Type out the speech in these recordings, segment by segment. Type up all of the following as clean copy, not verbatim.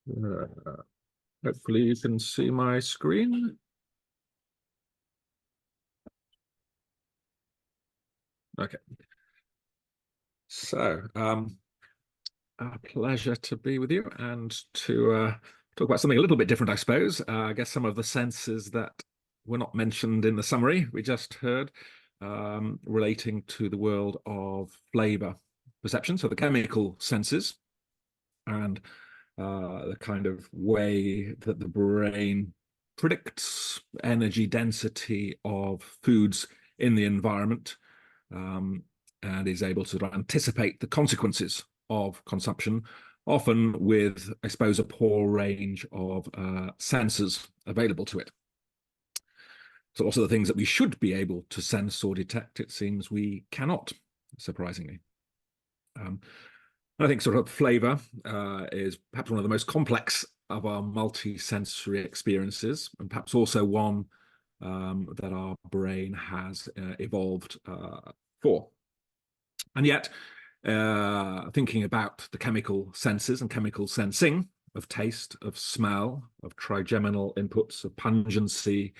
Uh, Hopefully you can see my screen. Okay. So, a pleasure to be with you and to talk about something a little bit different, I suppose. I guess some of the senses that were not mentioned in the summary we just heard, relating to the world of flavour perception, so the chemical senses, and the kind of way that the brain predicts energy density of foods in the environment, and is able to anticipate the consequences of consumption, often with, I suppose, a poor range of sensors available to it. So also the things that we should be able to sense or detect, it seems we cannot, surprisingly. I think sort of flavour is perhaps one of the most complex of our multi-sensory experiences, and perhaps also one that our brain has evolved for. And yet, thinking about the chemical senses and chemical sensing of taste, of smell, of trigeminal inputs, of pungency,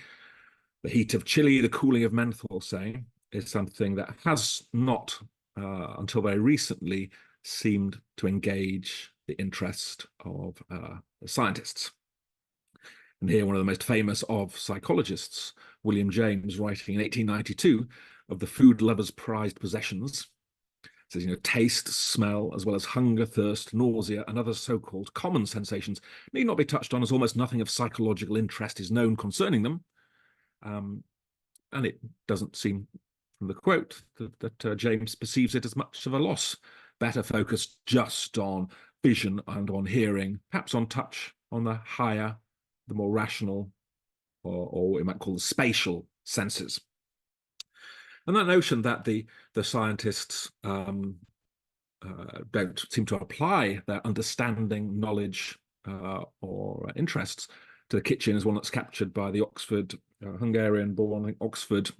the heat of chili, the cooling of menthol, say, is something that has not, until very recently, seemed to engage the interest of scientists. And here, one of the most famous of psychologists, William James, writing in 1892 of the food lover's prized possessions, says, taste, smell, as well as hunger, thirst, nausea, and other so-called common sensations need not be touched on, as almost nothing of psychological interest is known concerning them. And it doesn't seem, from the quote, that James perceives it as much of a loss. Better focused just on vision and on hearing, perhaps on touch, on the higher, the more rational, or what we might call the spatial senses. And that notion that the scientists don't seem to apply their understanding, knowledge, or interests to the kitchen is one that's captured by the Oxford, Hungarian-born Oxford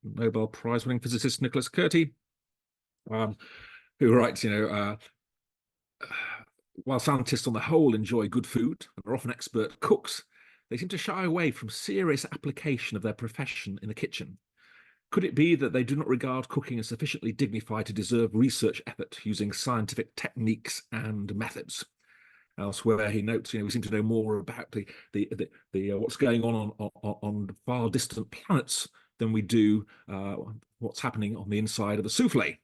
Nobel Prize-winning physicist Nicholas Curti, who writes, while scientists on the whole enjoy good food and are often expert cooks, they seem to shy away from serious application of their profession in the kitchen. Could it be that they do not regard cooking as sufficiently dignified to deserve research effort using scientific techniques and methods? Elsewhere, he notes, we seem to know more about the what's going on far distant planets than we do what's happening on the inside of a souffle.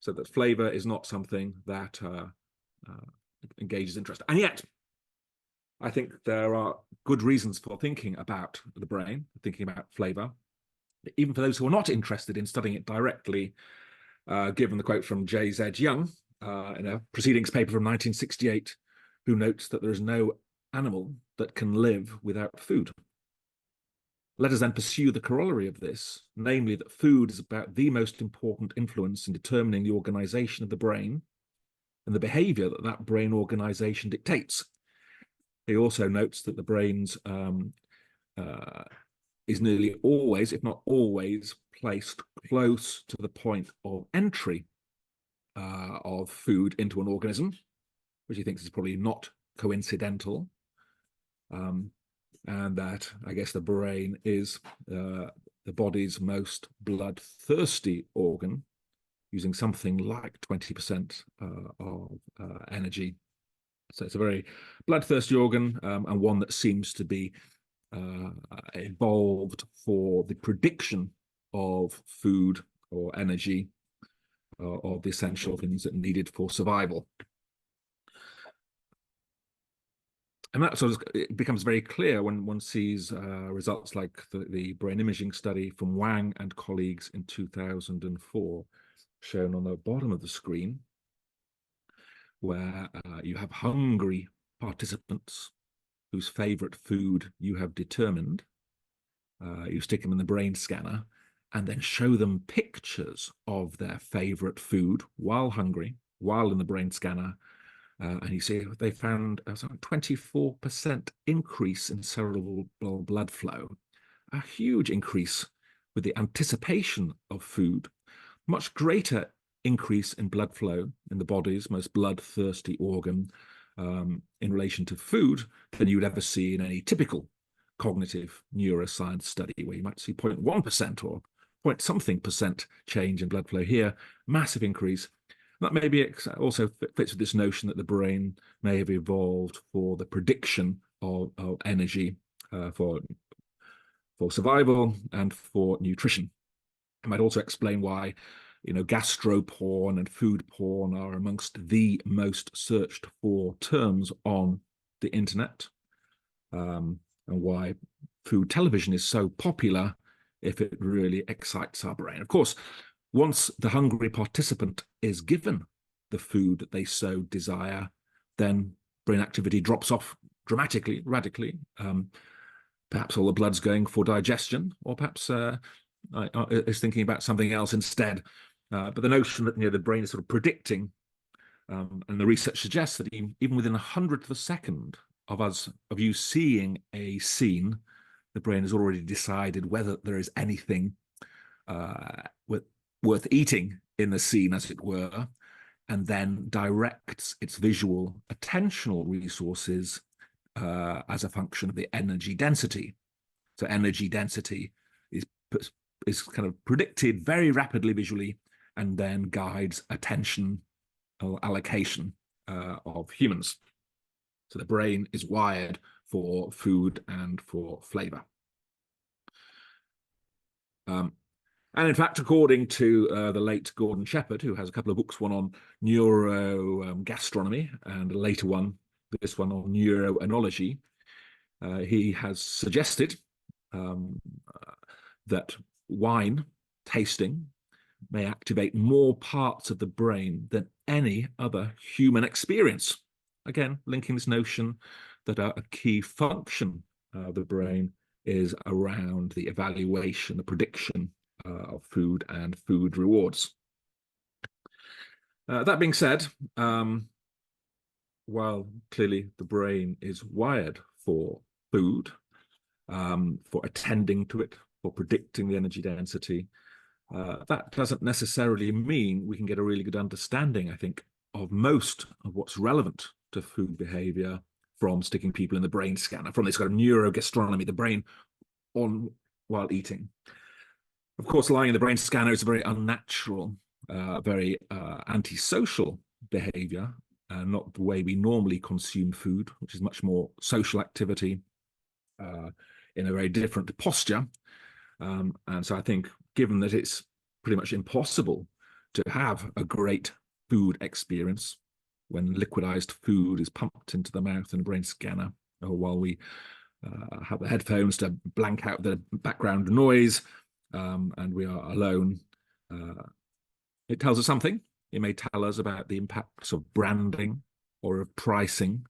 So that flavour is not something that engages interest. And yet, I think there are good reasons for thinking about the brain, thinking about flavour, even for those who are not interested in studying it directly, given the quote from J.Z. Young in a proceedings paper from 1968, who notes that there is no animal that can live without food. Let us then pursue the corollary of this, namely that food is about the most important influence in determining the organization of the brain and the behavior that that brain organization dictates. He also notes that the brain's is nearly always, if not always, placed close to the point of entry of food into an organism, which he thinks is probably not coincidental. And that, I guess, the brain is the body's most bloodthirsty organ, using something like 20% of energy. So it's a very bloodthirsty organ, and one that seems to be evolved for the prediction of food or energy, or the essential things that are needed for survival. And that sort of it becomes very clear when one sees results like the brain imaging study from Wang and colleagues in 2004, shown on the bottom of the screen, where you have hungry participants whose favorite food you have determined. You stick them in the brain scanner and then show them pictures of their favorite food while hungry, while in the brain scanner. And you see they found a 24% increase in cerebral blood flow, a huge increase with the anticipation of food, much greater increase in blood flow in the body's most bloodthirsty organ, in relation to food than you would ever see in any typical cognitive neuroscience study, where you might see 0.1% or point something percent change in blood flow. Here, massive increase. That maybe also fits with this notion that the brain may have evolved for the prediction of energy for survival and for nutrition. It might also explain why, gastro porn and food porn are amongst the most searched for terms on the internet, and why food television is so popular if it really excites our brain. Of course, once the hungry participant is given the food that they so desire, then brain activity drops off dramatically, radically. Perhaps all the blood's going for digestion, or perhaps is thinking about something else instead. But the notion that the brain is sort of predicting, and the research suggests that even within 100th of a second of you seeing a scene, the brain has already decided whether there is anything worth eating in the scene, as it were, and then directs its visual attentional resources as a function of the energy density. So energy density is kind of predicted very rapidly visually, and then guides attention or allocation of humans. So the brain is wired for food and for flavor. And in fact, according to the late Gordon Shepherd, who has a couple of books, one on neurogastronomy and a later one, this one on neuroenology, he has suggested that wine tasting may activate more parts of the brain than any other human experience. Again, linking this notion that a key function of the brain is around the evaluation, the prediction of food and food rewards. That being said, while clearly the brain is wired for food, for attending to it, for predicting the energy density, that doesn't necessarily mean we can get a really good understanding, I think, of most of what's relevant to food behavior from sticking people in the brain scanner, from this kind of neurogastronomy, the brain on while eating. Of course, lying in the brain scanner is a very unnatural, very antisocial behavior, not the way we normally consume food, which is much more social activity in a very different posture. And so I think, given that it's pretty much impossible to have a great food experience when liquidized food is pumped into the mouth in a brain scanner, or while we have the headphones to blank out the background noise, and we are alone, it tells us something. It may tell us about the impacts of branding or of pricing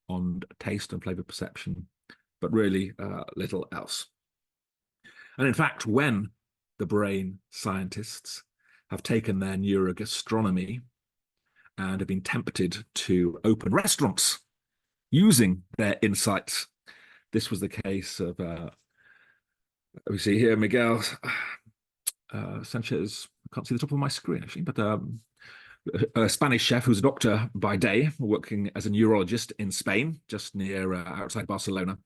on taste and flavor perception, but really little else. And in fact, when the brain scientists have taken their neurogastronomy and have been tempted to open restaurants using their insights, this was the case of, we see here, Miguel Sanchez, I can't see the top of my screen actually, but a Spanish chef who's a doctor by day, working as a neurologist in Spain, just near outside Barcelona.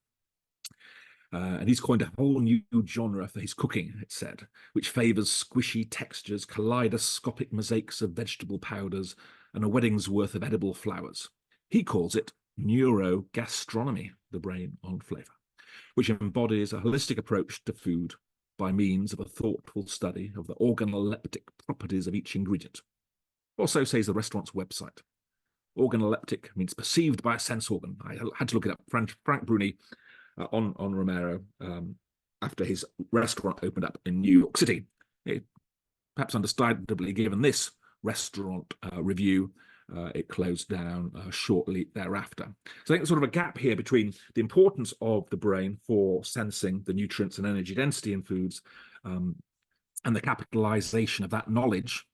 And he's coined a whole new genre for his cooking, it said, which favors squishy textures, kaleidoscopic mosaics of vegetable powders, and a wedding's worth of edible flowers. He calls it neurogastronomy, the brain on flavor, which embodies a holistic approach to food by means of a thoughtful study of the organoleptic properties of each ingredient. Or so says the restaurant's website. Organoleptic means perceived by a sense organ. I had to look it up. Frank Bruni on Romero after his restaurant opened up in New York City. Perhaps understandably, given this restaurant review, it closed down shortly thereafter. So I think there's sort of a gap here between the importance of the brain for sensing the nutrients and energy density in foods, and the capitalization of that knowledge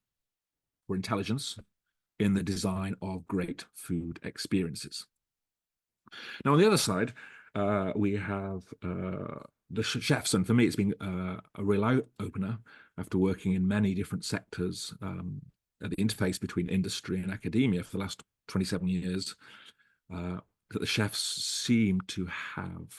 or intelligence in the design of great food experiences. Now, on the other side, we have the chefs, and for me, it's been a real eye-opener after working in many different sectors at the interface between industry and academia for the last 27 years. that the chefs seem to have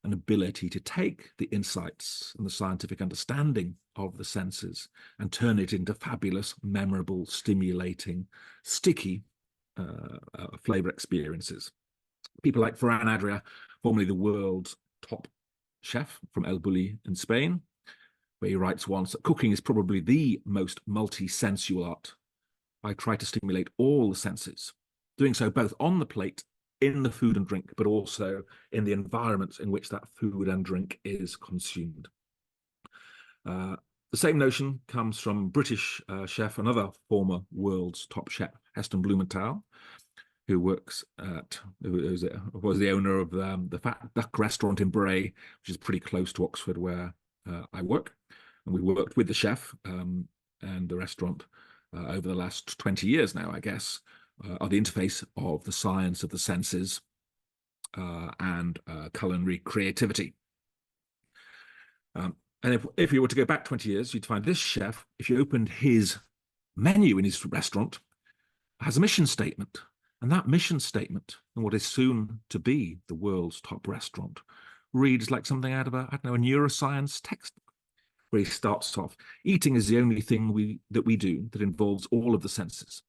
an ability to take the insights and the scientific understanding of the senses and turn it into fabulous, memorable, stimulating, sticky flavor experiences. People like Ferran Adria, formerly the world's top chef from El Bulli in Spain, where he writes once that cooking is probably the most multi-sensual art. I try to stimulate all the senses, doing so both on the plate, in the food and drink, but also in the environments in which that food and drink is consumed. The same notion comes from British chef, another former world's top chef, Heston Blumenthal, who was the owner of the Fat Duck restaurant in Bray, which is pretty close to Oxford, where I work. And we worked with the chef and the restaurant over the last 20 years now, I guess, on the interface of the science of the senses and culinary creativity. And if you were to go back 20 years, you'd find this chef, if you opened his menu in his restaurant, has a mission statement. And that mission statement, and what is soon to be the world's top restaurant, reads like something out of a neuroscience textbook, where he starts off, eating is the only thing that we do that involves all of the senses.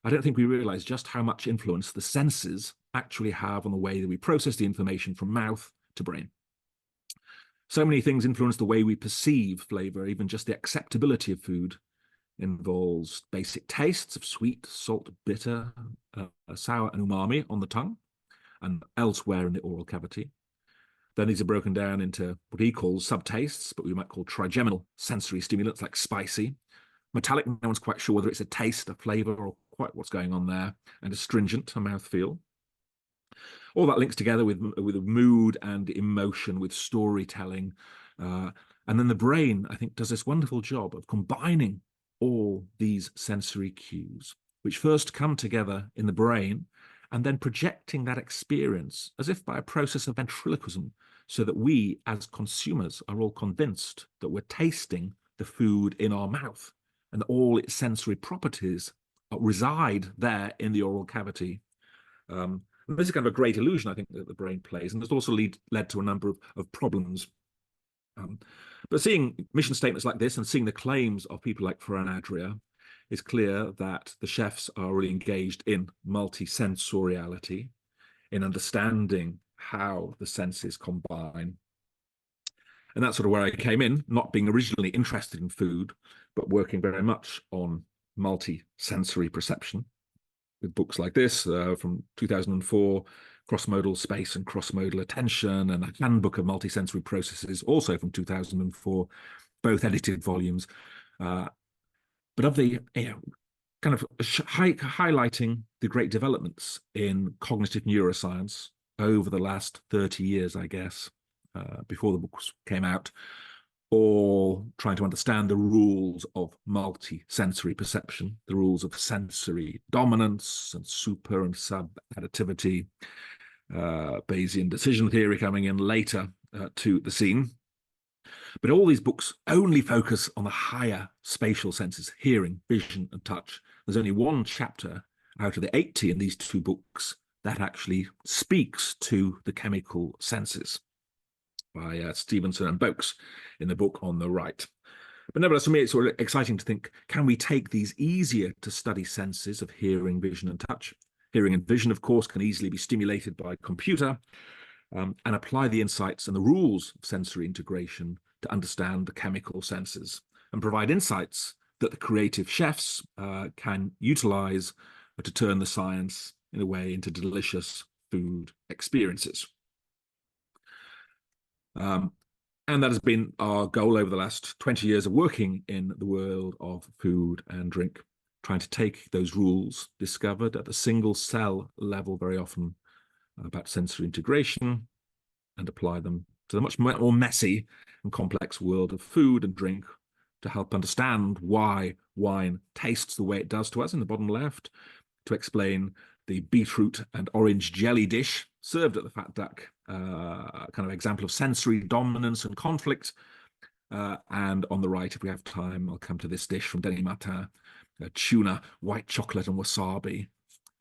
I don't think we realize just how much influence the senses actually have on the way that we process the information from mouth to brain. So many things influence the way we perceive flavor, even just the acceptability of food involves basic tastes of sweet, salt, bitter, sour, and umami on the tongue and elsewhere in the oral cavity. Then these are broken down into what he calls subtastes, but we might call trigeminal sensory stimulants like spicy. Metallic, no one's quite sure whether it's a taste, a flavor, or quite what's going on there, and astringent, a mouthfeel. All that links together with mood and emotion, with storytelling. And then the brain, I think, does this wonderful job of combining all these sensory cues, which first come together in the brain and then projecting that experience as if by a process of ventriloquism, so that we as consumers are all convinced that we're tasting the food in our mouth and all its sensory properties reside there in the oral cavity. This is kind of a great illusion, I think, that the brain plays, and it's also led to a number of problems. But seeing mission statements like this and seeing the claims of people like Ferran Adria, it's clear that the chefs are really engaged in multisensoriality, in understanding how the senses combine. And that's sort of where I came in, not being originally interested in food, but working very much on multi-sensory perception with books like this from 2004, Cross-Modal Space and Cross-Modal Attention, and a Handbook of Multisensory Processes, also from 2004, both edited volumes. But of the kind of highlighting the great developments in cognitive neuroscience over the last 30 years, I guess, before the books came out, or trying to understand the rules of multi-sensory perception, the rules of sensory dominance and super and sub-additivity, Bayesian decision theory coming in later to the scene. But all these books only focus on the higher spatial senses, hearing, vision, and touch. There's only one chapter out of the 80 in these two books that actually speaks to the chemical senses, by Stevenson and Boakes in the book on the right. But nevertheless, for me, it's sort of exciting to think, can we take these easier to study senses of hearing, vision, and touch? Hearing and vision, of course, can easily be stimulated by a computer, and apply the insights and the rules of sensory integration to understand the chemical senses and provide insights that the creative chefs can utilize to turn the science in a way into delicious food experiences. And that has been our goal over the last 20 years of working in the world of food and drink, trying to take those rules discovered at the single cell level very often about sensory integration and apply them to the much more messy and complex world of food and drink to help understand why wine tastes the way it does to us in the bottom left, to explain the beetroot and orange jelly dish served at the Fat Duck, kind of example of sensory dominance and conflict. And on the right, if we have time, I'll come to this dish from Denis Martin, tuna, white chocolate and wasabi,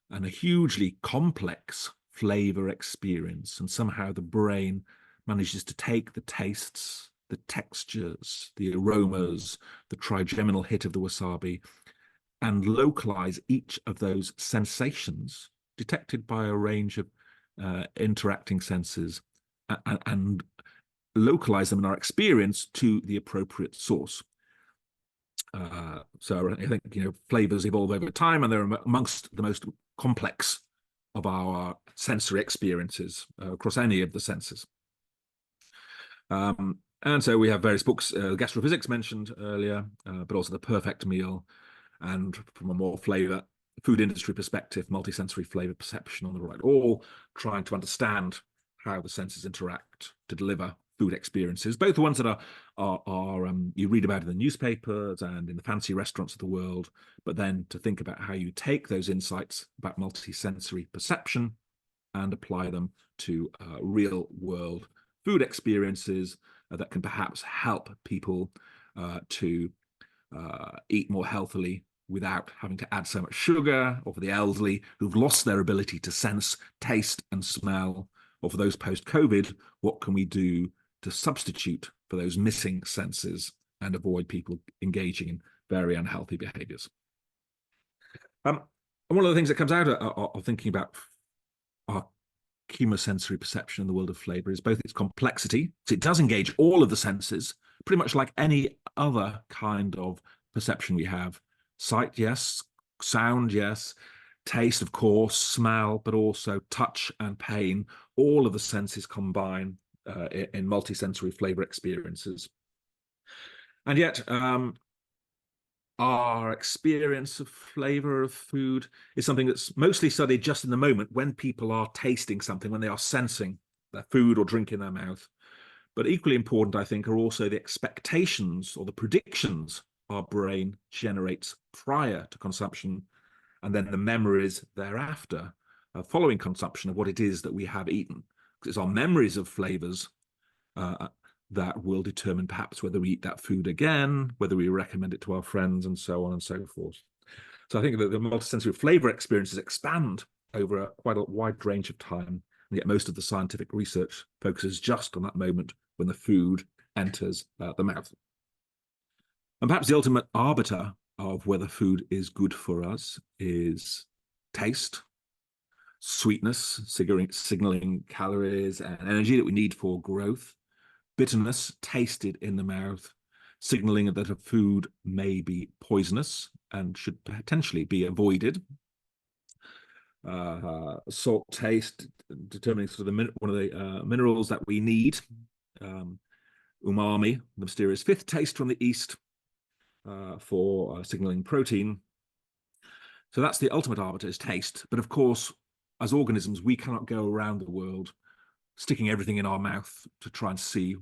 and a hugely complex flavor experience, and somehow the brain manages to take the tastes, the textures, the aromas, the trigeminal hit of the wasabi, and localize each of those sensations detected by a range of interacting senses, and localize them in our experience to the appropriate source. So I think, flavors evolve over time, and they're amongst the most complex of our sensory experiences across any of the senses. And so we have various books, Gastrophysics mentioned earlier, but also The Perfect Meal, and from a more food industry perspective, Multisensory Flavor Perception on the right, all trying to understand how the senses interact to deliver food experiences, both the ones that are you read about in the newspapers and in the fancy restaurants of the world, but then to think about how you take those insights about multisensory perception and apply them to real world food experiences that can perhaps help people to eat more healthily without having to add so much sugar, or for the elderly who've lost their ability to sense, taste and smell, or for those post-COVID, what can we do to substitute for those missing senses and avoid people engaging in very unhealthy behaviors. And one of the things that comes out of thinking about our chemosensory perception in the world of flavor is both its complexity, so it does engage all of the senses, pretty much like any other kind of perception we have. Sight, yes. Sound, yes. Taste, of course. Smell, but also touch and pain. All of the senses combine in multisensory flavor experiences. And yet, our experience of flavor of food is something that's mostly studied just in the moment when people are tasting something, when they are sensing their food or drink in their mouth. But equally important, I think, are also the expectations or the predictions our brain generates prior to consumption, and then the memories thereafter, following consumption, of what it is that we have eaten. Because it's our memories of flavors that will determine perhaps whether we eat that food again, whether we recommend it to our friends, and so on and so forth. So I think that the multisensory flavor experiences expand over quite a wide range of time, and yet most of the scientific research focuses just on that moment when the food enters the mouth. And perhaps the ultimate arbiter of whether food is good for us is taste, sweetness, signaling calories and energy that we need for growth, bitterness tasted in the mouth, signaling that a food may be poisonous and should potentially be avoided. Salt taste, determining sort of one of the minerals that we need. Umami, the mysterious fifth taste from the east, for signaling protein. So that's the ultimate arbiter, is taste. But of course, as organisms, we cannot go around the world sticking everything in our mouth to try and see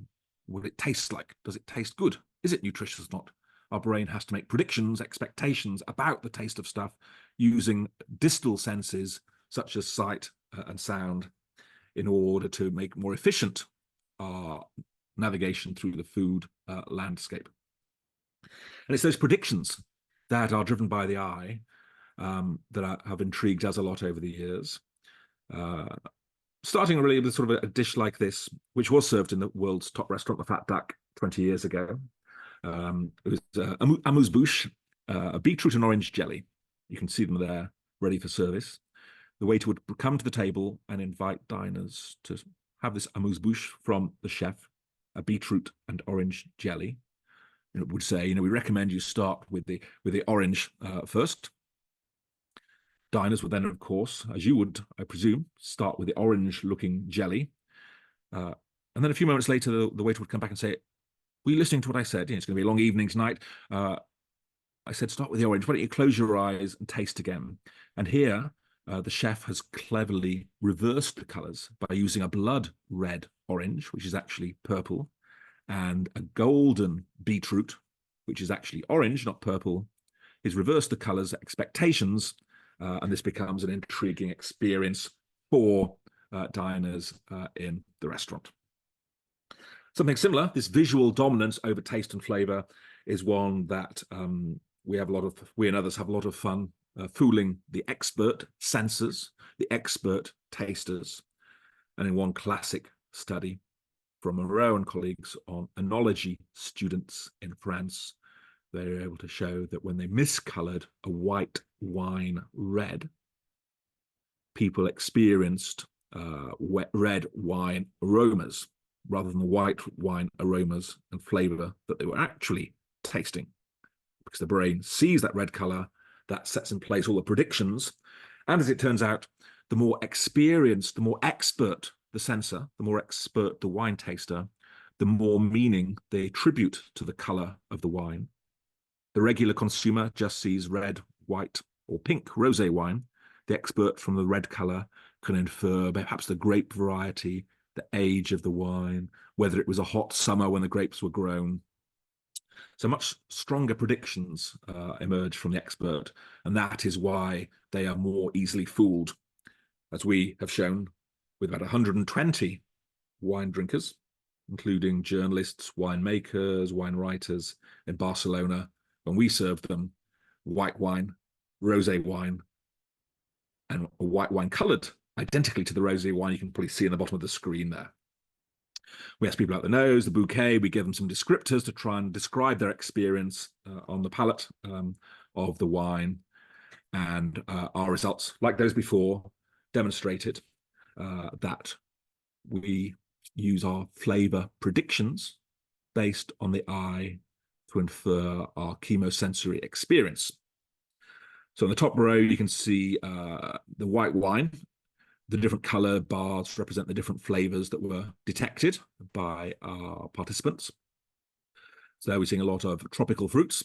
what it tastes like. Does it taste good? Is it nutritious or not? Our brain has to make predictions, expectations about the taste of stuff using distal senses such as sight and sound in order to make more efficient our navigation through the food landscape. And it's those predictions that are driven by the eye that have intrigued us a lot over the years. Starting really with sort of a dish like this, which was served in the world's top restaurant, the Fat Duck, 20 years ago. It was amuse-bouche, a beetroot and orange jelly. You can see them there, ready for service. The waiter would come to the table and invite diners to have this amuse-bouche from the chef, a beetroot and orange jelly. And it would say, we recommend you start with the orange first. Diners would then, of course, as you would, I presume, start with the orange-looking jelly. And then a few moments later, the waiter would come back and say, were you listening to what I said? It's going to be a long evening tonight. I said, start with the orange. Why don't you close your eyes and taste again? And here, the chef has cleverly reversed the colors by using a blood red orange, which is actually purple, and a golden beetroot, which is actually orange, not purple. He's reversed the colors, expectations, and this becomes an intriguing experience for diners in the restaurant. Something similar, this visual dominance over taste and flavor, is one that we and others have a lot of fun fooling the expert sensors, the expert tasters. And in one classic study from Moreau and colleagues on enology students in France, they were able to show that when they miscolored a white wine red, people experienced red wine aromas rather than the white wine aromas and flavor that they were actually tasting. Because the brain sees that red color, that sets in place all the predictions. And as it turns out, the more experienced, the more expert the sensor, the more expert the wine taster, the more meaning they attribute to the color of the wine. The regular consumer just sees red, white, or pink rosé wine. The expert from the red color can infer perhaps the grape variety, the age of the wine, whether it was a hot summer when the grapes were grown. So much stronger predictions emerge from the expert, and that is why they are more easily fooled, as we have shown with about 120 wine drinkers, including journalists, winemakers, wine writers in Barcelona, when we served them white wine, rosé wine, and a white wine coloured identically to the rosé wine you can probably see in the bottom of the screen there. We ask people about the nose, the bouquet. We give them some descriptors to try and describe their experience on the palate of the wine. And our results, like those before, demonstrated that we use our flavour predictions based on the eye to infer our chemosensory experience. So in the top row, you can see the white wine. The different color bars represent the different flavors that were detected by our participants. So we're seeing a lot of tropical fruits.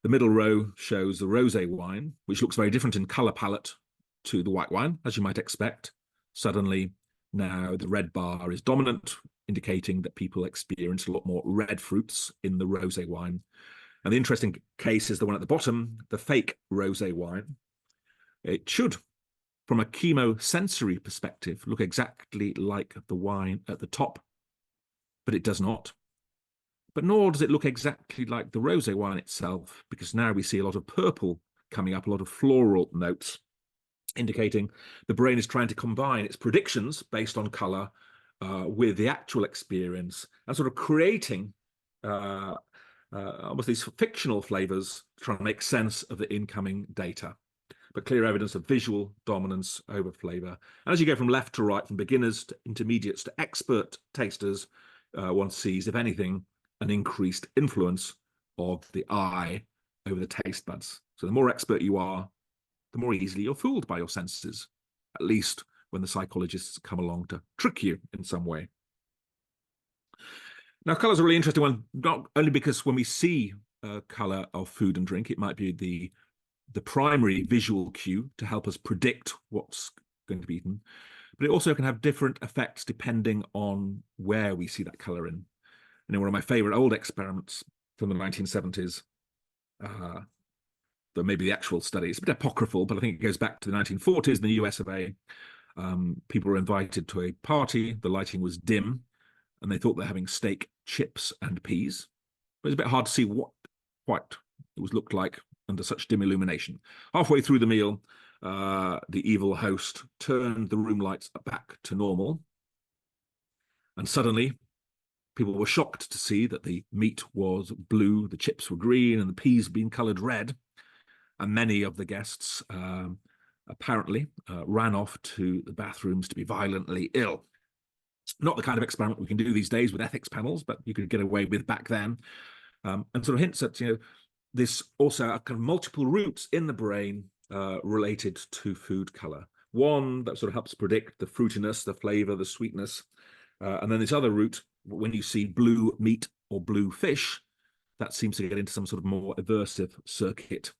The middle row shows the rosé wine, which looks very different in color palette to the white wine, as you might expect. Suddenly, now the red bar is dominant, indicating that people experience a lot more red fruits in the rosé wine. And the interesting case is the one at the bottom, the fake rosé wine. It should, from a chemosensory perspective, look exactly like the wine at the top, but it does not. But nor does it look exactly like the rosé wine itself, because now we see a lot of purple coming up, a lot of floral notes, indicating the brain is trying to combine its predictions based on color with the actual experience and sort of creating almost these fictional flavors to try and make sense of the incoming data. But clear evidence of visual dominance over flavor. And as you go from left to right, from beginners to intermediates to expert tasters, one sees, if anything, an increased influence of the eye over the taste buds. So the more expert you are, the more easily you're fooled by your senses, at least when the psychologists come along to trick you in some way. Now, color is a really interesting one, not only because when we see color of food and drink, it might be the primary visual cue to help us predict what's going to be eaten, but it also can have different effects depending on where we see that color in. And in one of my favorite old experiments from the 1970s, though maybe the actual study is a bit apocryphal, but I think it goes back to the 1940s in the US of A. People were invited to a party, the lighting was dim, and they thought they're having steak, chips, and peas. But it's a bit hard to see what quite it was looked like under such dim illumination. Halfway through the meal, the evil host turned the room lights back to normal. And suddenly, people were shocked to see that the meat was blue, the chips were green, and the peas being coloured red. And many of the guests apparently ran off to the bathrooms to be violently ill. Not the kind of experiment we can do these days with ethics panels, but you could get away with back then. And sort of hints at, this also are kind of multiple routes in the brain related to food color. One that sort of helps predict the fruitiness, the flavor, the sweetness. And then this other route, when you see blue meat or blue fish, that seems to get into some sort of more aversive circuit.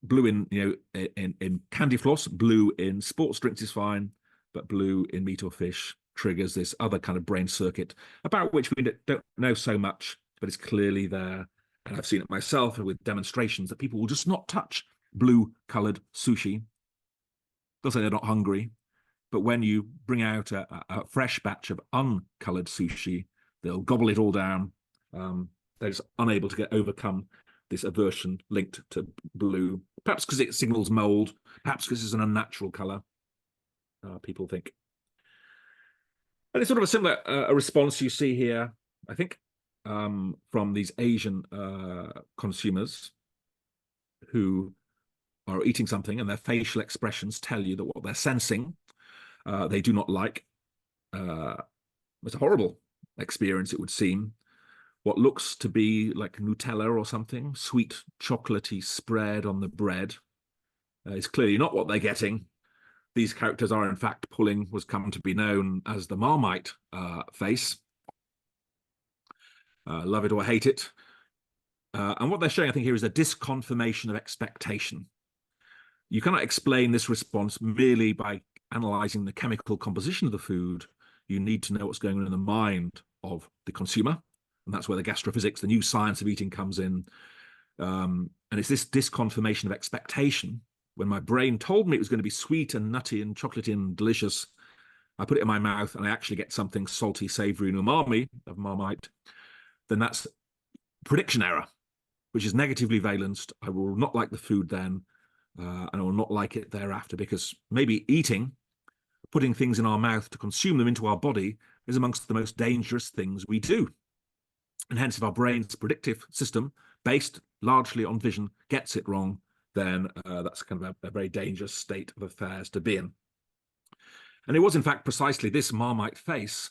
Blue in candy floss, blue in sports drinks is fine, but blue in meat or fish triggers this other kind of brain circuit about which we don't know so much, but it's clearly there. And I've seen it myself with demonstrations that people will just not touch blue-colored sushi. They'll say they're not hungry, but when you bring out a fresh batch of uncolored sushi, they'll gobble it all down. They're just unable to overcome this aversion linked to blue, perhaps because it signals mold, perhaps because it's an unnatural color, people think. And it's sort of a similar response you see here, I think, from these Asian consumers who are eating something and their facial expressions tell you that what they're sensing they do not like. It's a horrible experience, it would seem. What looks to be like Nutella or something, sweet chocolatey spread on the bread, is clearly not what they're getting. These characters are in fact pulling what's come to be known as the Marmite face. Love it or hate it. And what they're showing, I think, here is a disconfirmation of expectation. You cannot explain this response merely by analyzing the chemical composition of the food. You need to know what's going on in the mind of the consumer. And that's where the gastrophysics, the new science of eating, comes in. And it's this disconfirmation of expectation. When my brain told me it was going to be sweet and nutty and chocolatey and delicious, I put it in my mouth and I actually get something salty, savory, and umami of Marmite, then that's prediction error, which is negatively valenced. I will not like the food then, and I will not like it thereafter, because maybe eating, putting things in our mouth to consume them into our body, is amongst the most dangerous things we do. And hence, if our brain's predictive system, based largely on vision, gets it wrong, then that's kind of a very dangerous state of affairs to be in. And it was, in fact, precisely this Marmite face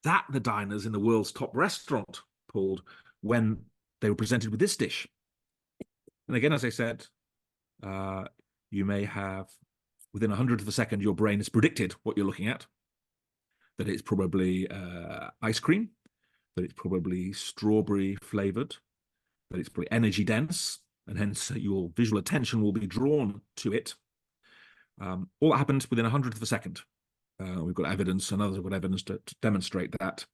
that the diners in the world's top restaurant pulled when they were presented with this dish. And again, as I said, you may have, within 100th of a second, your brain has predicted what you're looking at, that it's probably ice cream, that it's probably strawberry flavored, that it's probably energy dense, and hence your visual attention will be drawn to it. All that happened within 100th of a second. We've got evidence, and others have got evidence to demonstrate that.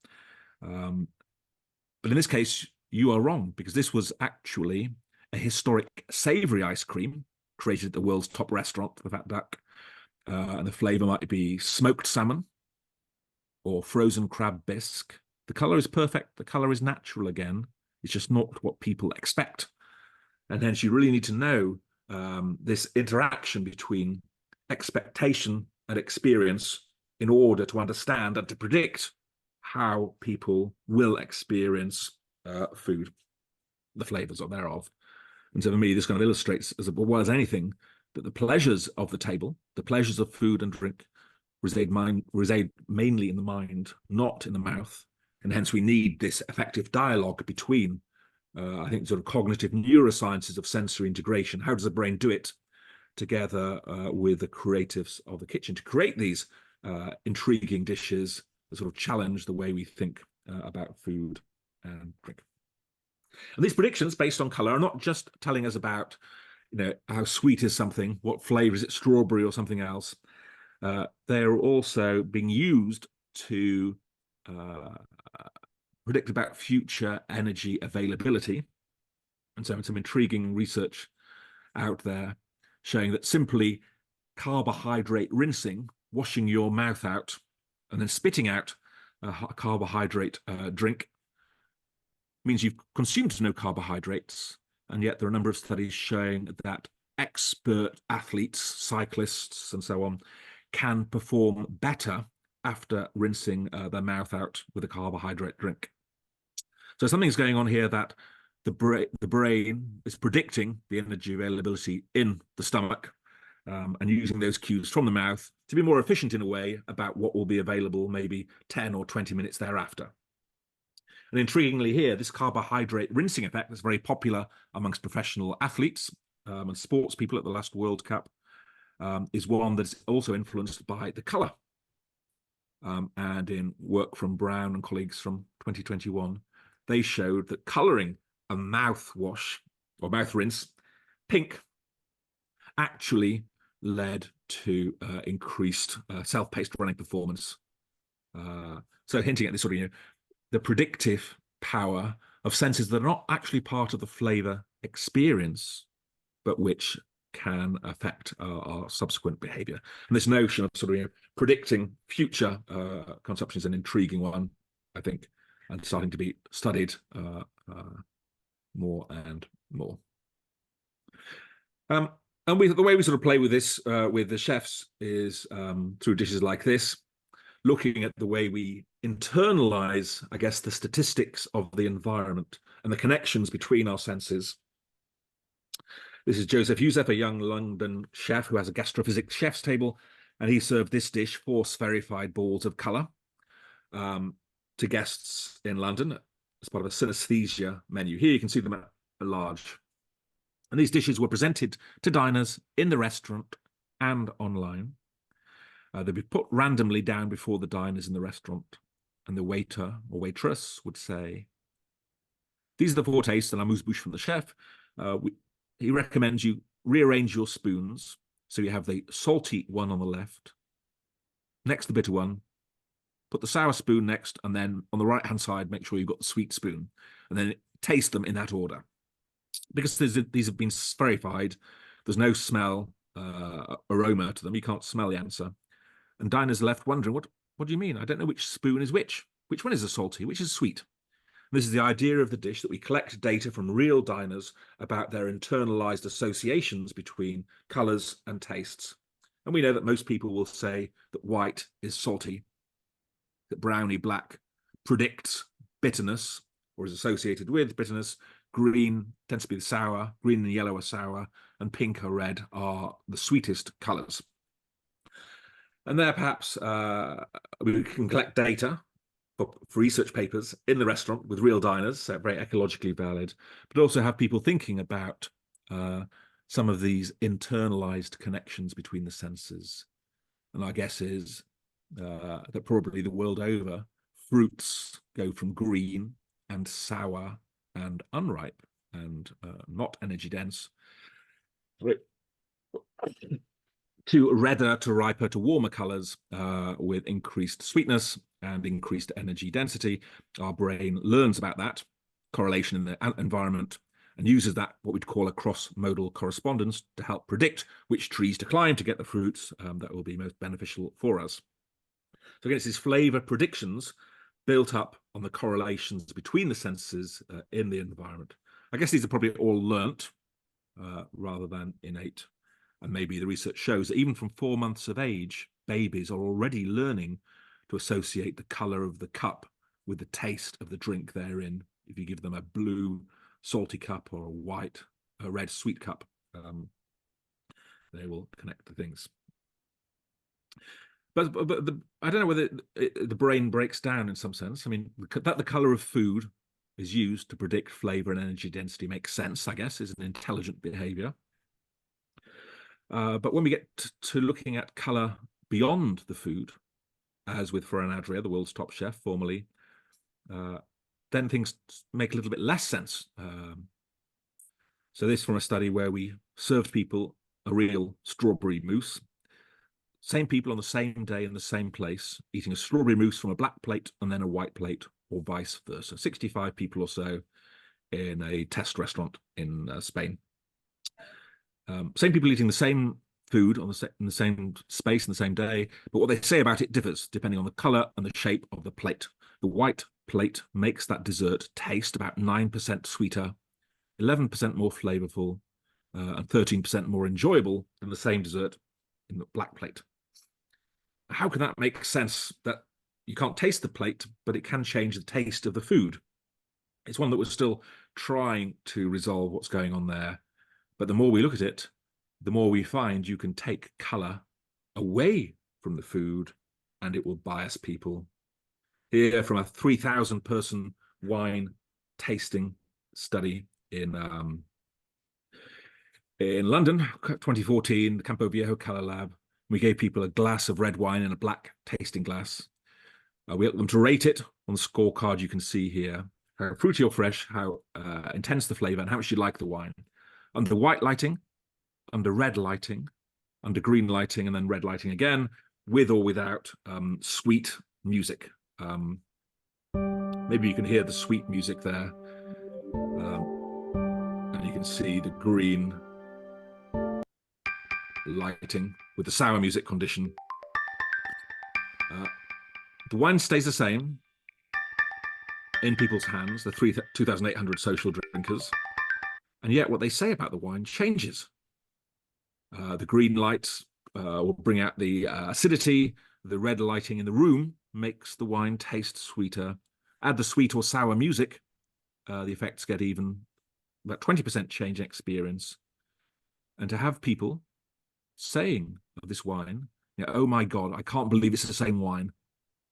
But in this case, you are wrong, because this was actually a historic savory ice cream created at the world's top restaurant, the Fat Duck. And the flavor might be smoked salmon or frozen crab bisque. The color is perfect. The color is natural again. It's just not what people expect. And hence you really need to know this interaction between expectation and experience in order to understand and to predict how people will experience food, the flavors thereof. And so for me, this kind of illustrates, as well as anything, that the pleasures of the table, the pleasures of food and drink, reside mainly in the mind, not in the mouth. And hence we need this effective dialogue between, I think, sort of cognitive neurosciences of sensory integration. How does the brain do it together with the creatives of the kitchen to create these intriguing dishes that sort of challenge the way we think about food and drink. And these predictions based on color are not just telling us about, how sweet is something, what flavor is it, strawberry or something else. They're also being used to predict about future energy availability. And so some intriguing research out there showing that simply carbohydrate rinsing, washing your mouth out and then spitting out a carbohydrate drink, means you've consumed no carbohydrates. And yet there are a number of studies showing that expert athletes, cyclists and so on, can perform better after rinsing their mouth out with a carbohydrate drink. So something's going on here that the brain is predicting the energy availability in the stomach and using those cues from the mouth to be more efficient in a way about what will be available maybe 10 or 20 minutes thereafter. And intriguingly here, this carbohydrate rinsing effect that's very popular amongst professional athletes and sports people at the last World Cup is one that's also influenced by the colour. And in work from Brown and colleagues from 2021, they showed that colouring a mouthwash or mouth rinse pink actually led to increased self-paced running performance. So hinting at this sort of, the predictive power of senses that are not actually part of the flavour experience, but which can affect our subsequent behaviour. And this notion of sort of predicting future consumption is an intriguing one, I think, and starting to be studied more and more. And the way we sort of play with this with the chefs is through dishes like this, looking at the way we internalize, I guess, the statistics of the environment and the connections between our senses. This is Joseph Youssef, a young London chef who has a gastrophysics chef's table, and he served this dish, 4 spherified balls of colour, to guests in London as part of a synesthesia menu. Here you can see them at large. And these dishes were presented to diners in the restaurant and online. They'd be put randomly down before the diners in the restaurant, and the waiter or waitress would say, "These are the 4 tastes, and amuse-bouche from the chef. He recommends you rearrange your spoons so you have the salty one on the left, next the bitter one, put the sour spoon next, and then on the right-hand side, make sure you've got the sweet spoon, and then taste them in that order." Because these have been spherified, there's no smell, aroma to them. You can't smell the answer. And diners are left wondering, what do you mean? I don't know which spoon is which. Which one is the salty? Which is sweet? This is the idea of the dish, that we collect data from real diners about their internalized associations between colors and tastes. And we know that most people will say that white is salty, that browny black predicts bitterness or is associated with bitterness. Green tends to be the sour, green and yellow are sour, and pink or red are the sweetest colors. And there perhaps we can collect data for research papers in the restaurant with real diners, so very ecologically valid, but also have people thinking about some of these internalized connections between the senses. And our guess is that probably the world over, fruits go from green and sour and unripe and not energy dense to redder, to riper, to warmer colors with increased sweetness and increased energy density. Our brain learns about that correlation in the environment and uses that, what we'd call a cross-modal correspondence, to help predict which trees to climb to get the fruits that will be most beneficial for us. So again, it's these flavor predictions built up on the correlations between the senses in the environment. I guess these are probably all learnt rather than innate. And maybe the research shows that even from 4 months of age, babies are already learning to associate the color of the cup with the taste of the drink they're in. If you give them a blue salty cup or a red sweet cup, they will connect the things. But I don't know whether the brain breaks down in some sense. I mean, that the color of food is used to predict flavor and energy density makes sense, I guess, is an intelligent behavior. But when we get to looking at color beyond the food, as with Ferran Adria, the world's top chef formerly, then things make a little bit less sense. So this from a study where we served people a real strawberry mousse. Same people on the same day in the same place, eating a strawberry mousse from a black plate and then a white plate, or vice versa. 65 people or so in a test restaurant in Spain. Same people eating the same food in the same space in the same day, but what they say about it differs depending on the color and the shape of the plate. The white plate makes that dessert taste about 9% sweeter, 11% more flavorful, and 13% more enjoyable than the same dessert in the black plate. How can that make sense, that you can't taste the plate, but it can change the taste of the food? It's one that we're still trying to resolve what's going on there. But the more we look at it, the more we find you can take color away from the food and it will bias people. Here from a 3,000 person wine tasting study in London, 2014, the Campo Viejo Color Lab. We gave people a glass of red wine in a black tasting glass. We helped them to rate it on the scorecard you can see here, how fruity or fresh, how intense the flavor, and how much you like the wine. Under white lighting, under red lighting, under green lighting, and then red lighting again, with or without sweet music. Maybe you can hear the sweet music there. And you can see the green lighting with the sour music condition. The wine stays the same in people's hands, the 2,800 social drinkers. And yet what they say about the wine changes. The green lights will bring out the acidity. The red lighting in the room makes the wine taste sweeter. Add the sweet or sour music, the effects get even about 20% change in experience. And to have people saying of this wine, oh my God, I can't believe it's the same wine.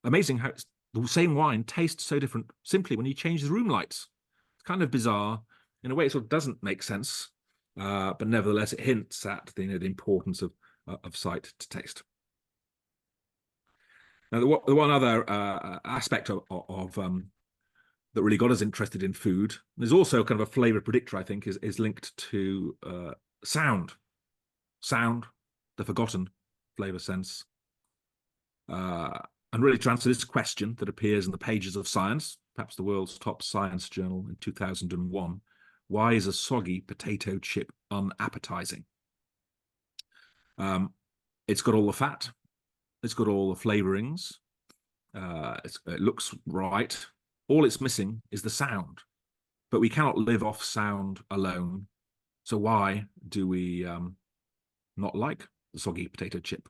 Amazing how the same wine tastes so different simply when you change the room lights. It's kind of bizarre. In a way, it sort of doesn't make sense, but nevertheless, it hints at the importance of sight to taste. Now, the one other aspect of that really got us interested in food, there's also kind of a flavor predictor, I think, is linked to sound. Sound, the forgotten flavor sense. And really to answer this question that appears in the pages of Science, perhaps the world's top science journal in 2001, why is a soggy potato chip unappetizing? It's got all the fat, it's got all the flavorings, it looks right. All it's missing is the sound, but we cannot live off sound alone. So why do we not like the soggy potato chip?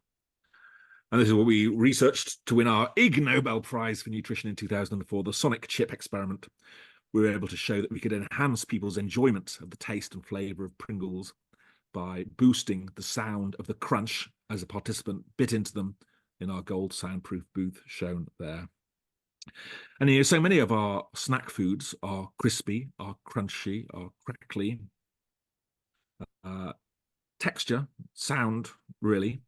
And this is what we researched to win our Ig Nobel Prize for Nutrition in 2004, the sonic chip experiment. We were able to show that we could enhance people's enjoyment of the taste and flavour of Pringles by boosting the sound of the crunch as a participant bit into them in our gold soundproof booth shown there. And so many of our snack foods are crispy, are crunchy, are crackly. Texture, sound, really,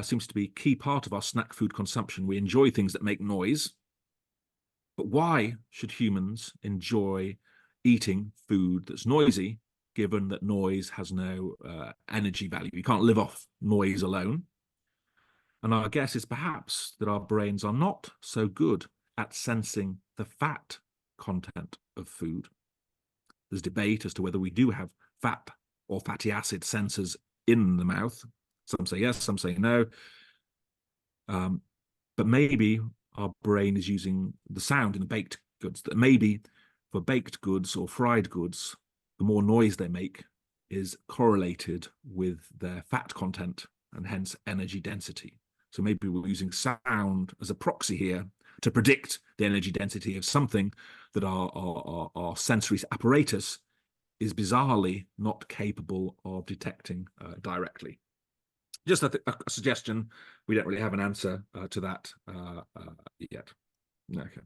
seems to be a key part of our snack food consumption. We enjoy things that make noise. But why should humans enjoy eating food that's noisy, given that noise has no energy value? You can't live off noise alone. And our guess is perhaps that our brains are not so good at sensing the fat content of food. There's debate as to whether we do have fat or fatty acid sensors in the mouth. Some say yes, some say no. But maybe our brain is using the sound in the baked goods, that maybe for baked goods or fried goods, the more noise they make is correlated with their fat content and hence energy density. So maybe we're using sound as a proxy here to predict the energy density of something that our sensory apparatus is bizarrely not capable of detecting directly. Just a suggestion. We don't really have an answer to that yet. Okay.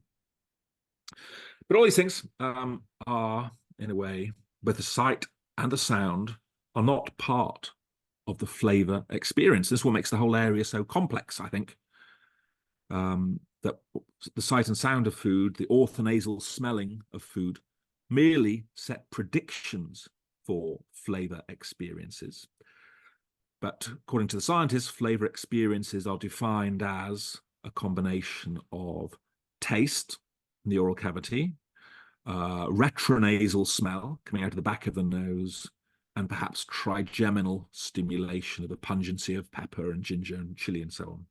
But all these things are, in a way, both the sight and the sound are not part of the flavor experience. This is what makes the whole area so complex, I think. That the sight and sound of food, the orthonasal smelling of food, merely set predictions for flavor experiences. But according to the scientists, flavor experiences are defined as a combination of taste in the oral cavity, retronasal smell coming out of the back of the nose, and perhaps trigeminal stimulation of the pungency of pepper and ginger and chili and so on.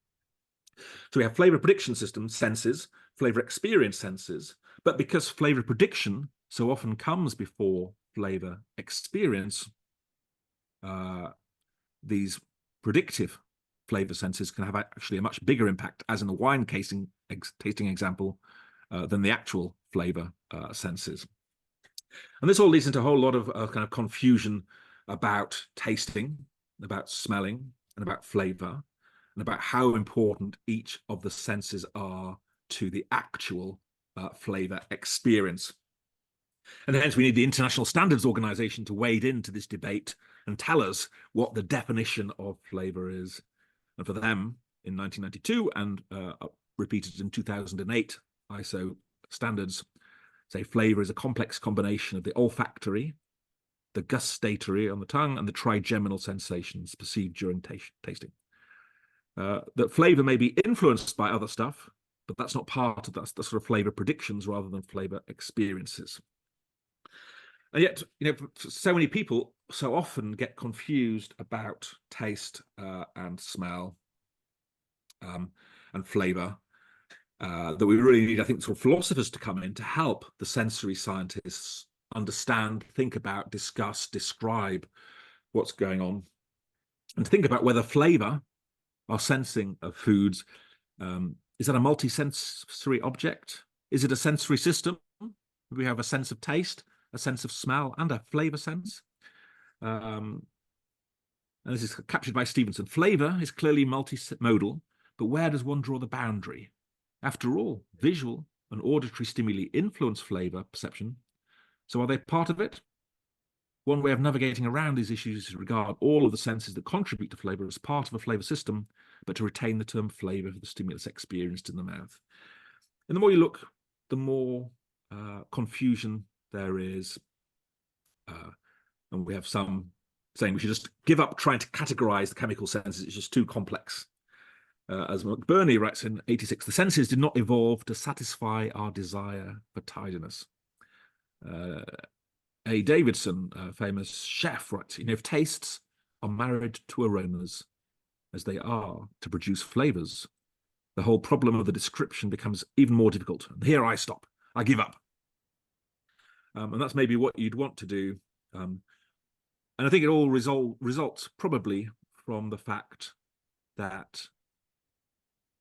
So we have flavor prediction systems, senses, flavor experience senses, but because flavor prediction so often comes before flavor experience, these predictive flavor senses can have actually a much bigger impact, as in the wine tasting example, than the actual flavor senses. And this all leads into a whole lot of kind of confusion about tasting, about smelling, and about flavor, and about how important each of the senses are to the actual flavor experience. And hence we need the International Standards Organization to wade into this debate and tell us what the definition of flavor is. And for them, in 1992 and repeated in 2008, ISO standards say flavor is a complex combination of the olfactory, the gustatory on the tongue, and the trigeminal sensations perceived during tasting. That flavor may be influenced by other stuff, but that's not part of that. That's sort of flavor predictions rather than flavor experiences. And yet, so many people so often get confused about taste and smell and flavor that we really need, I think, sort of philosophers to come in to help the sensory scientists understand, think about, discuss, describe what's going on, and think about whether flavor, our sensing of foods, is that a multisensory object? Is it a sensory system? We have a sense of taste, a sense of smell, and a flavor sense. And this is captured by Stevenson. Flavor is clearly multimodal, but where does one draw the boundary? After all, visual and auditory stimuli influence flavor perception. So are they part of it? One way of navigating around these issues is to regard all of the senses that contribute to flavor as part of a flavor system, but to retain the term flavor for the stimulus experienced in the mouth. And the more you look, the more confusion there is. And we have some saying we should just give up trying to categorize the chemical senses. It's just too complex. As McBurney writes in '86, the senses did not evolve to satisfy our desire for tidiness. A. Davidson, a famous chef, writes, if tastes are married to aromas, as they are to produce flavors, the whole problem of the description becomes even more difficult. And here I stop. I give up. And that's maybe what you'd want to do. And I think it all results probably from the fact that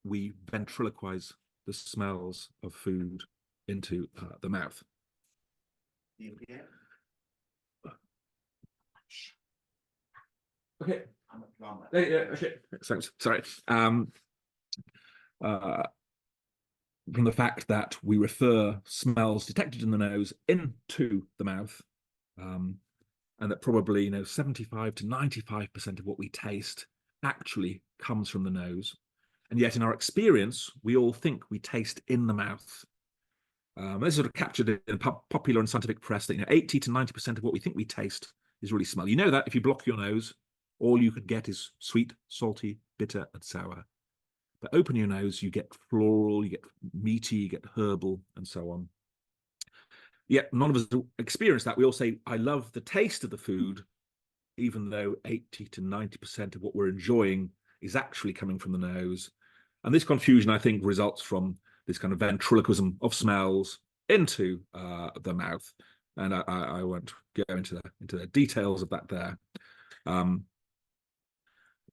we ventriloquize the smells of food into the mouth. Okay. Okay. Thanks. Sorry. From the fact that we refer smells detected in the nose into the mouth, and that probably 75 to 95% of what we taste actually comes from the nose. And yet in our experience, we all think we taste in the mouth. This is sort of captured in popular and scientific press that 80 to 90% of what we think we taste is really smell. You know that if you block your nose, all you could get is sweet, salty, bitter, and sour. But open your nose, you get floral, you get meaty, you get herbal, and so on. Yet none of us experience that. We all say, I love the taste of the food, even though 80 to 90% of what we're enjoying is actually coming from the nose. And this confusion, I think, results from this kind of ventriloquism of smells into the mouth. And I won't go into the details of that there.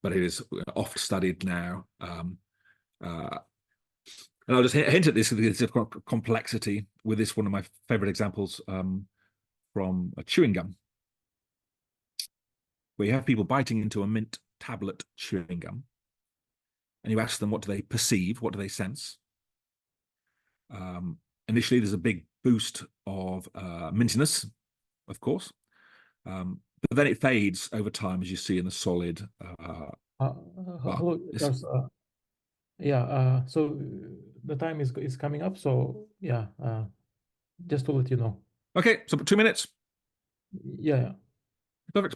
But it is oft studied now. And I'll just hint at this complexity with this one of my favorite examples from a chewing gum, where you have people biting into a mint tablet chewing gum, and you ask them what do they perceive, what do they sense. Initially, there's a big boost of mintiness, of course, but then it fades over time, as you see in the solid. Hello, Charles. So the time is coming up. So yeah, just to let you know. Okay, so 2 minutes. Yeah. Perfect.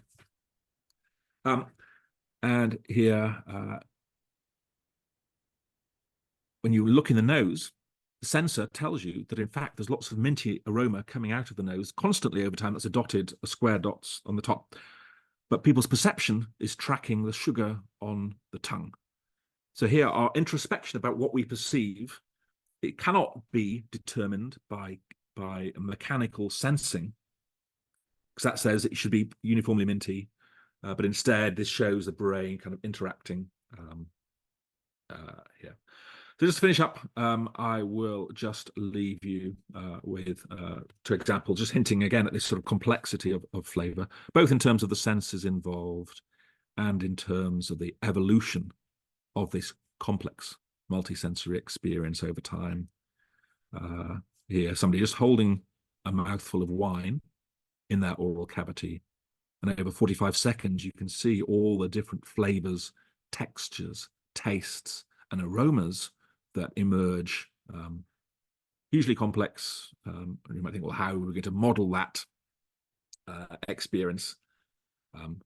And here, when you look in the nose, the sensor tells you that in fact there's lots of minty aroma coming out of the nose constantly over time. That's a square dots on the top. But people's perception is tracking the sugar on the tongue. So here, our introspection about what we perceive, it cannot be determined by mechanical sensing, because that says it should be uniformly minty, but instead this shows the brain kind of interacting here. So just to finish up, I will just leave you with 2 examples, just hinting again at this sort of complexity of flavor, both in terms of the senses involved and in terms of the evolution of this complex multisensory experience over time. Here, somebody just holding a mouthful of wine in their oral cavity, and over 45 seconds, you can see all the different flavors, textures, tastes, and aromas that emerge, hugely complex. You might think, well, how are we going to model that experience? And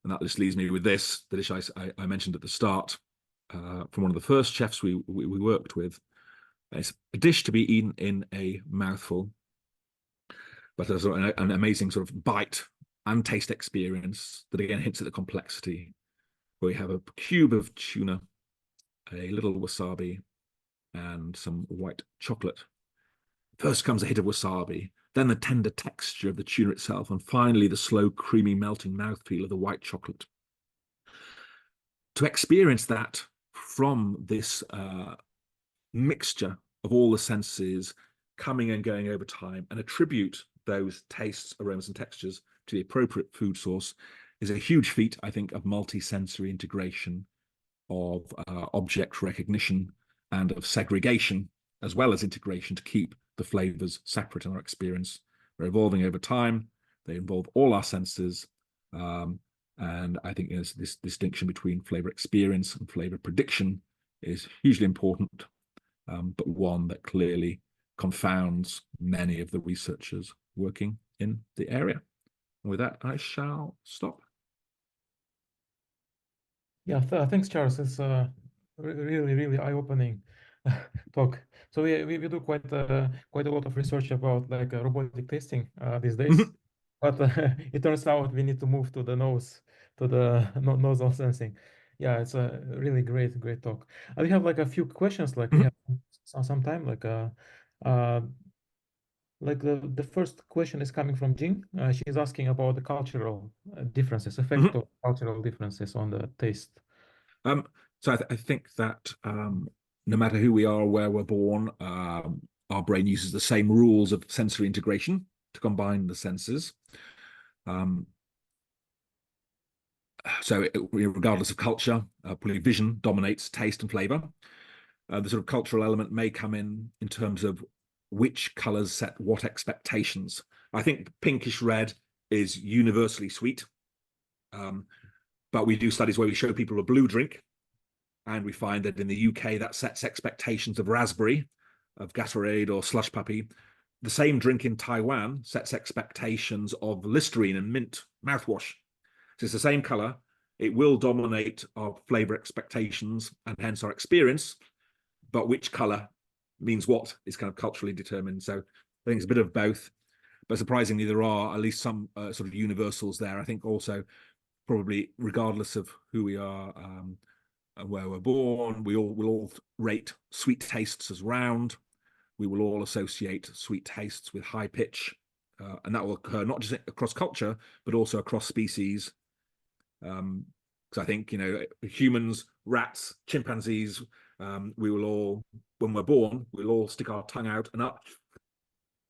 that just leaves me with this, the dish I mentioned at the start, from one of the first chefs we worked with. It's a dish to be eaten in a mouthful, but there's an amazing sort of bite and taste experience that again hints at the complexity, where we have a cube of tuna, a little wasabi, and some white chocolate. First comes a hit of wasabi, then the tender texture of the tuna itself, and finally the slow, creamy, melting mouthfeel of the white chocolate. To experience that from this mixture of all the senses coming and going over time and attribute those tastes, aromas, and textures to the appropriate food source is a huge feat, I think, of multi-sensory integration, of object recognition, and of segregation, as well as integration to keep the flavors separate in our experience. They're evolving over time. They involve all our senses. And I think this distinction between flavor experience and flavor prediction is hugely important, but one that clearly confounds many of the researchers working in the area. And with that, I shall stop. Yeah, thanks, Charles. It's really eye-opening talk. So we do quite a lot of research about like robotic testing these days, but it turns out we need to move to the nose, to the nasal sensing. Yeah, it's a really great talk. We have like a few questions, like we have some time, like the first question is coming from Jing. She's asking about the cultural differences, effect of cultural differences on the taste. So I think that no matter who we are or where we're born, our brain uses the same rules of sensory integration to combine the senses. So regardless of culture, probably vision dominates taste and flavor. The sort of cultural element may come in terms of which colors set what expectations. I think pinkish red is universally sweet. But we do studies where we show people a blue drink, and we find that in the UK that sets expectations of raspberry, of Gatorade or slush puppy. The same drink in Taiwan sets expectations of Listerine and mint mouthwash. So it's the same color. It will dominate our flavor expectations and hence our experience, but which color means what is kind of culturally determined. So I think it's a bit of both, but surprisingly there are at least some sort of universals there. I think also probably regardless of who we are and where we're born, we'll all rate sweet tastes as round. We will all associate sweet tastes with high pitch, and that will occur not just across culture, but also across species. Because I think, humans, rats, chimpanzees, we will all, when we're born, we'll all stick our tongue out and up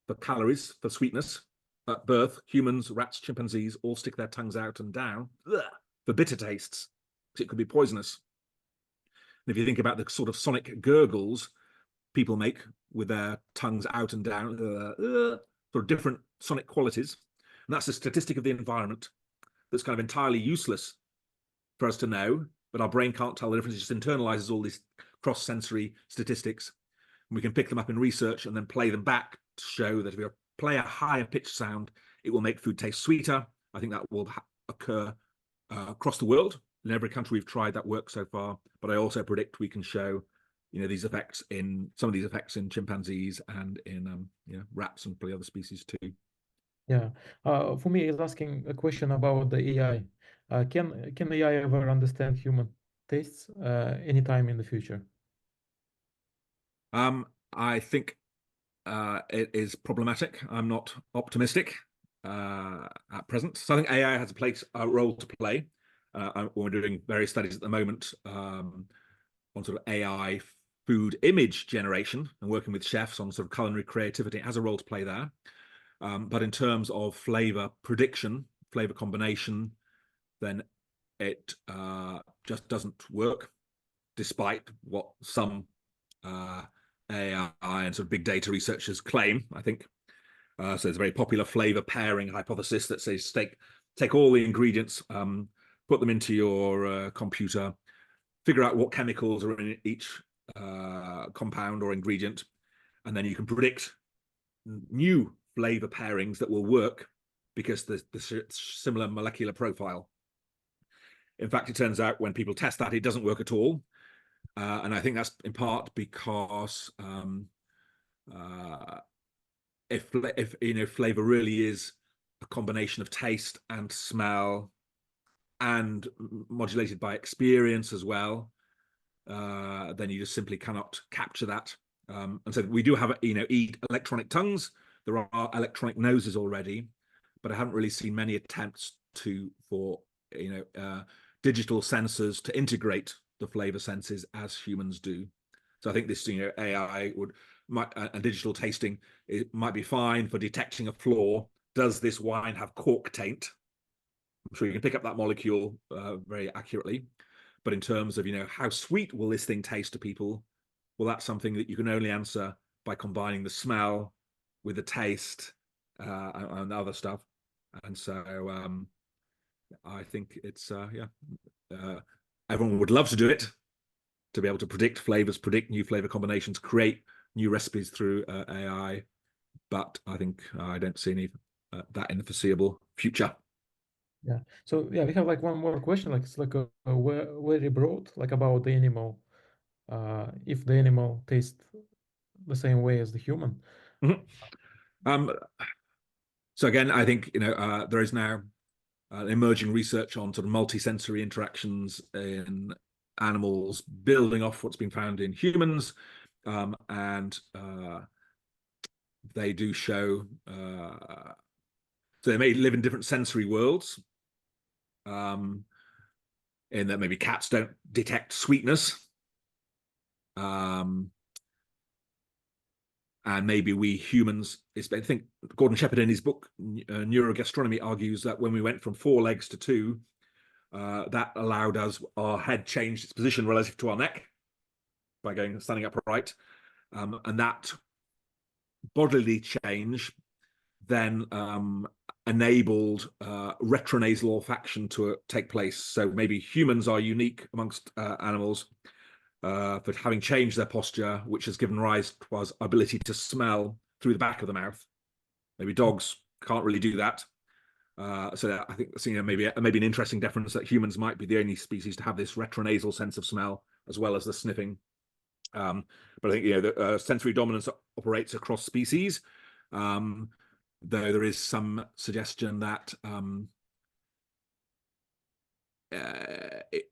for calories, for sweetness. At birth, humans, rats, chimpanzees all stick their tongues out and down for bitter tastes, because it could be poisonous. And if you think about the sort of sonic gurgles people make with their tongues out and down, sort of different sonic qualities, and that's a statistic of the environment that's kind of entirely useless for us to know, but our brain can't tell the difference. It just internalizes all these cross-sensory statistics, and we can pick them up in research and then play them back to show that if we play a higher pitch sound, it will make food taste sweeter. I think that will occur across the world. In every country we've tried that work so far, but I also predict we can show, these effects in some of these effects in chimpanzees and in rats and probably other species too. Yeah. For me, he's asking a question about the AI. Can AI ever understand human tastes anytime in the future? I think it is problematic. I'm not optimistic at present. So I think AI has a role to play. We're doing various studies at the moment on sort of AI food image generation and working with chefs on sort of culinary creativity. It has a role to play there. But in terms of flavor prediction, flavor combination, then it just doesn't work, despite what some AI and sort of big data researchers claim, I think. So there's a very popular flavor pairing hypothesis that says take all the ingredients, put them into your computer, figure out what chemicals are in each compound or ingredient, and then you can predict new flavor pairings that will work because the similar molecular profile. In fact, it turns out when people test that, it doesn't work at all. And I think that's in part because if flavor really is a combination of taste and smell and modulated by experience as well, then you just simply cannot capture that. And so we do have, eat electronic tongues, there are electronic noses already, but I haven't really seen many attempts for digital sensors to integrate the flavor senses as humans do. So I think this AI and digital tasting, it might be fine for detecting a flaw. Does this wine have cork taint? I'm sure you can pick up that molecule very accurately. But in terms of how sweet will this thing taste to people, well, that's something that you can only answer by combining the smell with the taste and other stuff. And so I think it's everyone would love to do it, to be able to predict flavors, predict new flavor combinations, create new recipes through AI. But I think I don't see any that in the foreseeable future. Yeah. So yeah, we have like one more question. Like it's like a very broad, like about the animal. If the animal tastes the same way as the human. Mm-hmm. So again, I think there is now emerging research on sort of multisensory interactions in animals, building off what's been found in humans, and they do show. So they may live in different sensory worlds. In that maybe cats don't detect sweetness. And maybe we humans, I think Gordon Shepherd in his book Neurogastronomy argues that when we went from 4 legs to 2, that allowed our head changed its position relative to our neck by standing upright, and that bodily change then enabled retronasal olfaction to take place. So maybe humans are unique amongst animals for having changed their posture, which has given rise to our ability to smell through the back of the mouth. Maybe dogs can't really do that. So I think maybe an interesting difference that humans might be the only species to have this retronasal sense of smell as well as the sniffing. But I think the sensory dominance operates across species, though there is some suggestion that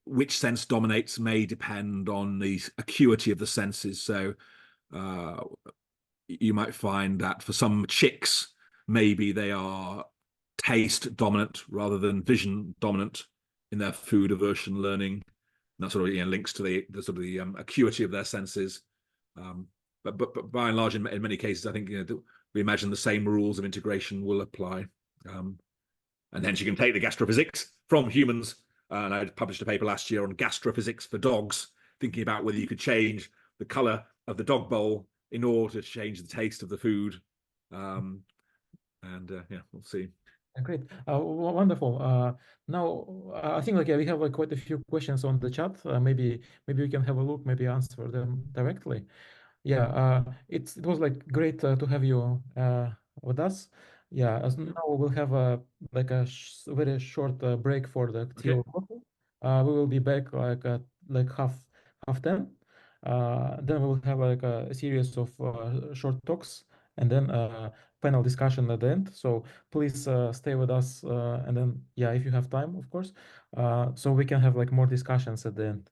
which sense dominates may depend on the acuity of the senses. So you might find that for some chicks, maybe they are taste dominant rather than vision dominant in their food aversion learning. And that sort of links to the sort of the acuity of their senses. But by and large, in many cases, I think we imagine the same rules of integration will apply. And hence you can take the gastrophysics from humans. And I published a paper last year on gastrophysics for dogs, thinking about whether you could change the color of the dog bowl in order to change the taste of the food. Yeah, we'll see. Great, wonderful. Now I think we have quite a few questions on the chat. Maybe we can have a look, maybe answer them directly. Yeah, it was great to have you with us. Yeah, as now we'll have a very short break for the tea or coffee. We will be back at half 10. Then we'll have a series of short talks and then panel discussion at the end. So please stay with us, and then if you have time, of course, so we can have more discussions at the end.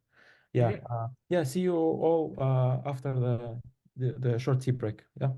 Yeah. See you all after the short tea break. Yeah.